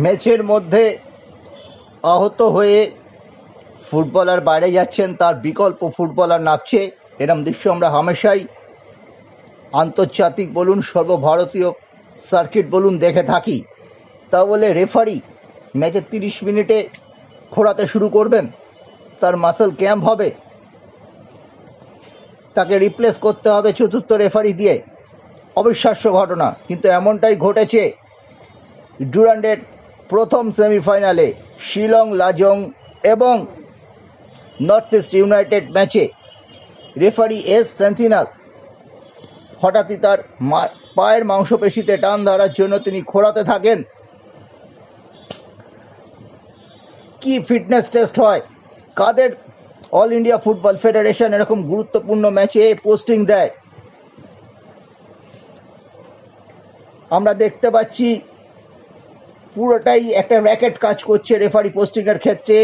ম্যাচের মধ্যে আহত হয়ে ফুটবলার বাইরে যাচ্ছেন, তার বিকল্প ফুটবলার নামছে, এরম দৃশ্য আমরা হামেশাই আন্তর্জাতিক বলুন সর্বভারতীয় সার্কিট বলুন দেখে থাকি। তা বলে রেফারি ম্যাচের 30 মিনিটে খোঁড়াতে শুরু করবেন, তার মাসল ক্যাম্প হবে, তাকে রিপ্লেস করতে হবে চতুর্থ রেফারি দিয়ে। অবিশ্বাস্য ঘটনা, কিন্তু এমনটাই ঘটেছে ডুরান্ডের প্রথম সেমিফাইনালে শিলং লাজং এবং নর্থ ইস্ট ইউনাইটেড ম্যাচে। রেফারি এস সেন্থিনাল হঠাৎই তার পায়ের মাংসপেশিতে টান ধরার জন্য তিনি খোঁড়াতে থাকেন। কি ফিটনেস টেস্ট হয়, কাদের অল ইন্ডিয়া ফুটবল ফেডারেশন এরকম গুরুত্বপূর্ণ ম্যাচে পোস্টিং দেয়? আমরা দেখতে পাচ্ছি পুরোটাই একটা র্যাকেট কাজ করছে রেফারি পোস্টিংয়ের ক্ষেত্রে।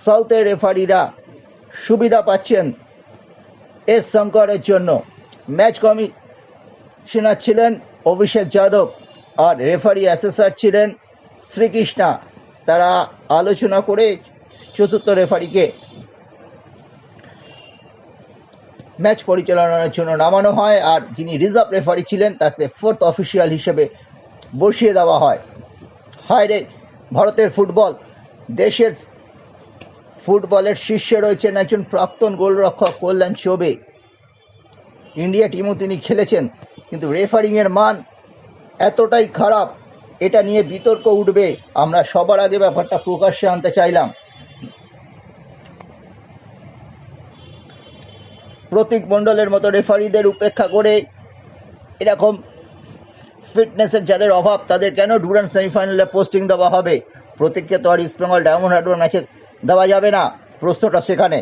সাউথের রেফারিরা সুবিধা পাচ্ছেন এস শঙ্করের জন্য। ম্যাচ কমিশনার ছিলেন অভিষেক যাদব আর রেফারি অ্যাসেসর ছিলেন শ্রীকৃষ্ণা। তারা আলোচনা করে চতুর্থ রেফারিকে ম্যাচ পরিচালনার জন্য নামানো হয়, আর যিনি রিজার্ভ রেফারি ছিলেন তাকে ফোর্থ অফিসিয়াল হিসেবে বসিয়ে দেওয়া হয়। হায় রে ভারতের ফুটবল! দেশের ফুটবলের শীর্ষে রয়েছেন একজন প্রাক্তন গোলরক্ষক কল্যাণ চৌবে। ইন্ডিয়া টিমও তিনি খেলেছেন, কিন্তু রেফারিংয়ের মান এতটাই খারাপ, এটা নিয়ে বিতর্ক উঠবে। আমরা সবার আগে ব্যাপারটা প্রকাশ্যে আনতে চাইলাম। প্রতীক মণ্ডলের মতো রেফারিদের উপেক্ষা করে এরকম ফিটনেসের যাদের অভাব তাদের কেন ডুরান্ড সেমিফাইনালে পোস্টিং দেওয়া হবে? প্রতীককে তো আর ইস্টবেঙ্গল ডায়মন্ড হারবার ম্যাচে দেওয়া যাবে না, প্রশ্নটা সেখানে।